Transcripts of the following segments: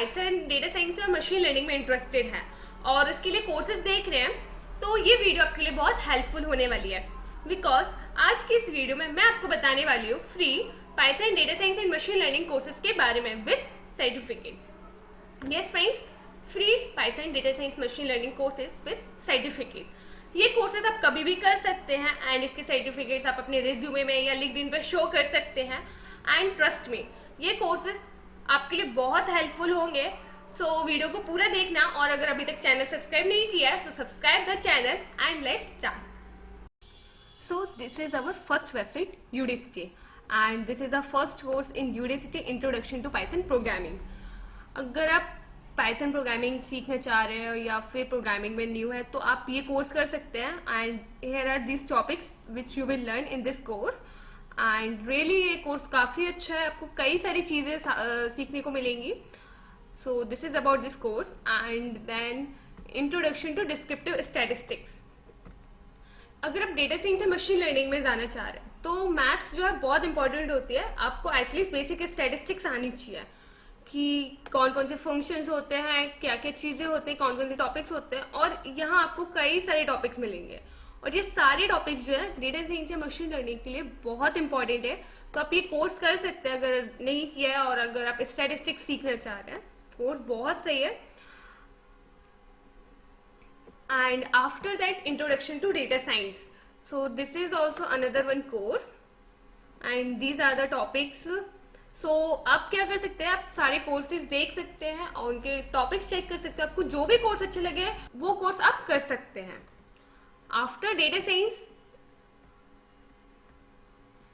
Python, data science या machine learning में interested हैं और इसके लिए कोर्सेज देख रहे हैं, तो ये वीडियो आपके लिए बहुत हेल्पफुल होने वाली है। बिकॉज आज की इस वीडियो में मैं आपको बताने वाली हूँ free Python, data science and machine learning courses के बारे में with certificate. Yes friends, free Python, data science, machine learning courses with certificate. ये कोर्सेज आप कभी भी कर सकते हैं एंड इसके सर्टिफिकेट्स आप अपने रिज्यूमे में या लिंक्डइन पर शो कर सकते हैं। एंड ट्रस्ट में ये कोर्सेज आपके लिए बहुत हेल्पफुल होंगे। सो वीडियो को पूरा देखना, और अगर अभी तक चैनल सब्सक्राइब नहीं किया है so subscribe the channel and let's start. So this is our first website Udacity and this is the first course in Udacity introduction to python programming. अगर आप पाइथन प्रोग्रामिंग सीखना चाह रहे हो या फिर प्रोग्रामिंग में न्यू है तो आप ये कोर्स कर सकते हैं। And here are this topics which you will learn in this course. And really ये कोर्स काफ़ी अच्छा है, आपको कई सारी चीज़ें सीखने को मिलेंगी। So this is about this course. And then introduction to descriptive statistics. अगर आप डेटा साइंस या मशीन लर्निंग में जाना चाह रहे हैं तो मैथ्स जो है बहुत इंपॉर्टेंट होती है। आपको एटलीस्ट बेसिक स्टैटिस्टिक्स आनी चाहिए कि कौन कौन से फंक्शंस होते हैं, क्या क्या चीज़ें होती हैं, कौन कौन से टॉपिक्स होते हैं। और यहाँ आपको कई सारे टॉपिक्स मिलेंगे और ये सारे टॉपिक्स जो है डेटा साइंस या मशीन लर्निंग के लिए बहुत इंपॉर्टेंट है। तो आप ये कोर्स कर सकते हैं अगर नहीं किया है, और अगर आप स्टैटिस्टिक्स सीखना चाह रहे हैं कोर्स बहुत सही है। And after that introduction to data science. So this is also another one course and these are the topics. So आप क्या कर सकते हैं, आप सारे कोर्सेज देख सकते हैं और उनके टॉपिक्स चेक कर सकते हैं। आपको जो भी कोर्स अच्छे लगे वो कोर्स आप कर सकते हैं। After data science,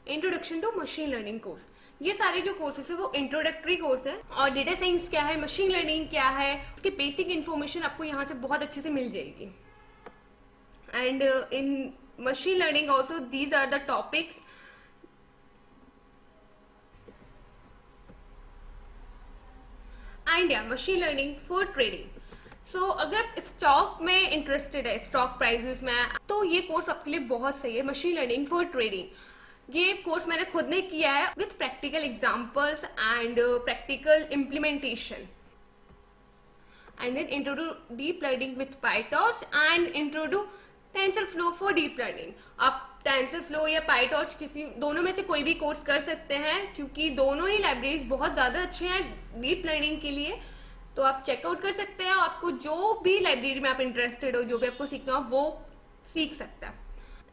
introduction to machine learning course. ये सारे जो कोर्सेस है वो इंट्रोडक्टरी कोर्स है। और डेटा साइंस क्या है, मशीन लर्निंग क्या है, उसकी बेसिक इन्फॉर्मेशन आपको यहाँ से बहुत अच्छे से मिल जाएगी। And in machine learning also these are the topics. And machine learning for trading. So अगर आप स्टॉक में इंटरेस्टेड है, स्टॉक प्राइजेस में, तो ये कोर्स आपके लिए बहुत सही है, मशीन लर्निंग फॉर ट्रेडिंग। ये कोर्स मैंने खुद ने किया है with practical examples and practical implementation. And then intro to deep learning with PyTorch and intro to TensorFlow for deep learning. आप टेंसरफ्लो या पाइटॉर्च किसी दोनों में से कोई भी कोर्स कर सकते हैं, क्योंकि दोनों ही लाइब्रेरीज बहुत ज़्यादा अच्छे हैं डीप लर्निंग के लिए। तो आप चेकआउट कर सकते हैं, आपको जो भी लाइब्रेरी में आप इंटरेस्टेड हो, जो भी आपको सीखना हो वो सीख सकता है।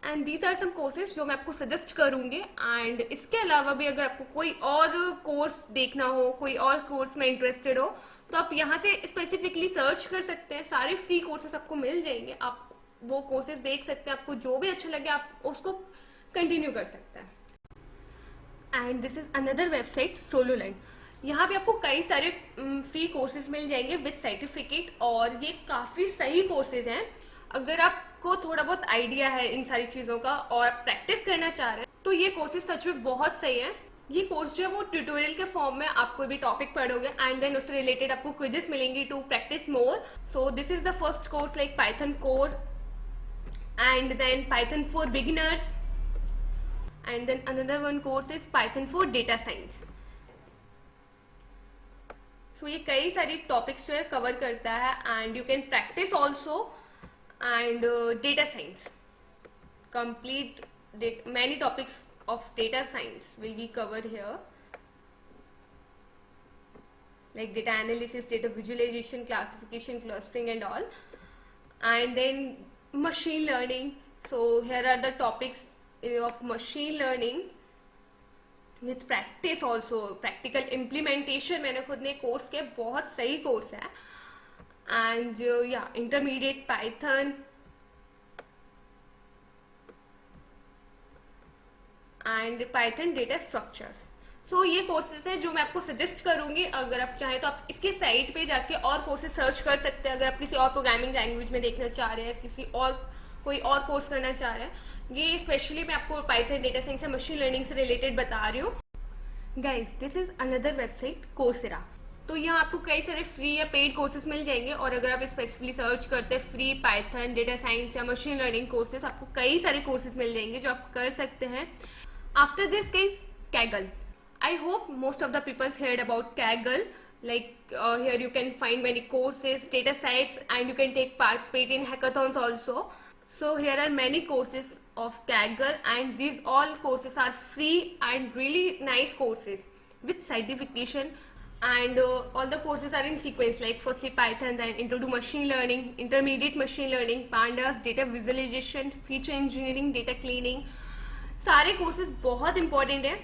And these are some courses जो मैं आपको सजेस्ट करूँगी। एंड इसके अलावा भी अगर आपको कोई और कोर्स देखना हो, कोई और कोर्स में इंटरेस्टेड हो, तो आप यहाँ से स्पेसिफिकली सर्च कर सकते हैं। सारे फ्री कोर्सेज आपको मिल जाएंगे, आप वो कोर्सेज देख सकते हैं। आपको जो भी अच्छा लगे आप उसको कंटिन्यू कर सकते हैं। And this is another website Sololearn. यहाँ पे आपको कई सारे फ्री कोर्सेज मिल जाएंगे विद सर्टिफिकेट, और ये काफ़ी सही कोर्सेज हैं। अगर आपको थोड़ा बहुत आइडिया है इन सारी चीज़ों का और आप प्रैक्टिस करना चाह रहे हैं तो ये कोर्सेज सच में बहुत सही है। ये कोर्स जो है वो ट्यूटोरियल के फॉर्म में आप कोई भी टॉपिक पढ़ोगे एंड देन उससे रिलेटेड आपको क्विजेस मिलेंगी to practice more. So this is the first course like Python core and then Python for beginners and then another one course is Python for data science. So ये कई सारी topics जो है cover करता है and you can practice also. And data science complete many topics of data science will be covered here, like data analysis, data visualization, classification, clustering and all. And then machine learning. So here are the topics of machine learning with practice also, practical implementation। मैंने खुद ने course किया, बहुत सही course है। And या intermediate Python and Python data structures. So ये courses है जो मैं आपको सजेस्ट करूंगी। अगर आप चाहें तो आप इसके साइट पे जाके और कोर्सेज सर्च कर सकते हैं। अगर आप किसी और प्रोग्रामिंग लैंग्वेज में देखना चाह रहे हैं, किसी और कोई और कोर्स करना चाह रहे हैं, ये स्पेशली मैं आपको पाइथन, डेटा साइंस या मशीन लर्निंग से रिलेटेड बता रही हूँ। Guys this is another website Coursera. तो यहाँ आपको कई सारे फ्री या पेड कोर्सेज मिल जाएंगे, और अगर आप स्पेसिफिकली सर्च करते हैं फ्री पाइथन, डेटा साइंस या मशीन लर्निंग कोर्सेज, आपको कई सारे कोर्सेज मिल जाएंगे जो आप कर सकते हैं। After this case Kaggle. I hope most of the people heard about Kaggle, Like here you can find many courses, data sets, and you can take participate in hackathons also. So here are many courses of Kaggle, and these all courses are free and really nice courses with certification. And all the courses are in sequence, like firstly Python, then intro to machine learning, intermediate machine learning, pandas, data visualization, feature engineering, data cleaning. सारे courses बहुत important है.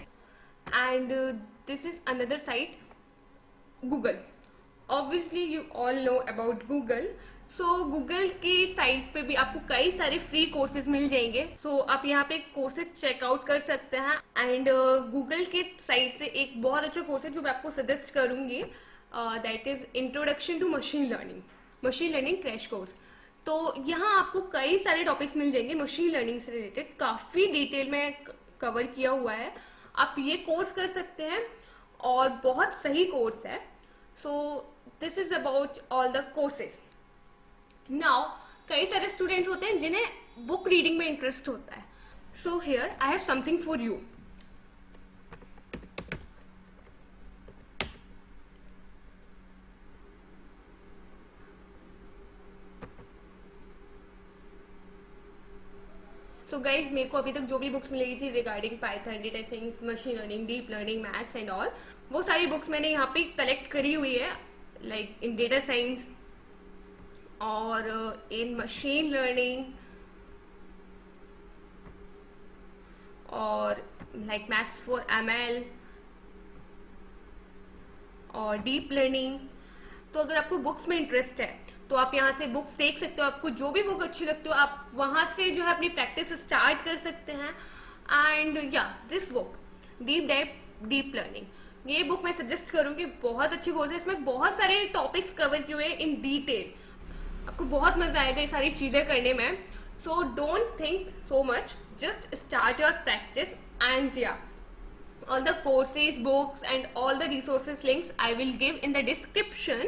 And this is another site, Google. Obviously you all know about Google. So Google की site पे भी आपको कई सारे free courses मिल जाएंगे. सो आप यहाँ पे कोर्सेज चेकआउट कर सकते हैं. एंड गूगल की साइट से एक बहुत अच्छा कोर्स है जो मैं आपको सजेस्ट करूँगी, that is introduction to machine learning crash course. तो यहाँ आपको कई सारे टॉपिक्स मिल जाएंगे मशीन लर्निंग से रिलेटेड, काफ़ी डिटेल में कवर किया हुआ है. आप ये कोर्स कर सकते हैं और बहुत सही कोर्स है. So this is about all the courses. Now कई सारे स्टूडेंट्स होते हैं जिन्हें बुक रीडिंग में इंटरेस्ट होता है. So here I have something for you. So guys, मेरे को अभी तक जो भी बुक्स मिलेगी थी regarding Python, data science, machine learning, deep learning, maths and all, वो सारी बुक्स मैंने यहाँ पे कलेक्ट करी हुई है. लाइक इन डेटा साइंस और इन मशीन लर्निंग और लाइक मैथ्स फॉर ML और डीप लर्निंग. तो अगर आपको बुक्स में इंटरेस्ट है तो आप यहाँ से बुक्स देख सकते हो. आपको जो भी बुक अच्छी लगती हो आप वहाँ से जो है अपनी प्रैक्टिस स्टार्ट कर सकते हैं. एंड या दिस बुक डीप लर्निंग, ये बुक मैं सजेस्ट करूँगी. बहुत अच्छी कोर्स है, इसमें बहुत सारे टॉपिक्स कवर किए हुए हैं इन डिटेल. आपको बहुत मजा आएगा ये सारी चीजें करने में. So don't think so much, just start your practice. And या all the courses, books and all the resources links I will give in the description.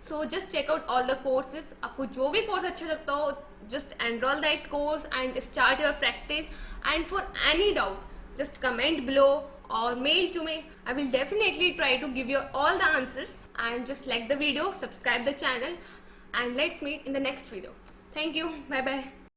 So just check out all the courses. आपको जो भी course अच्छा लगता हो just enroll that course and start your practice. And for any doubt just comment below or mail to me. I will definitely try to give you all the answers. And just like the video, subscribe the channel, and let's meet in the next video. Thank you. Bye bye.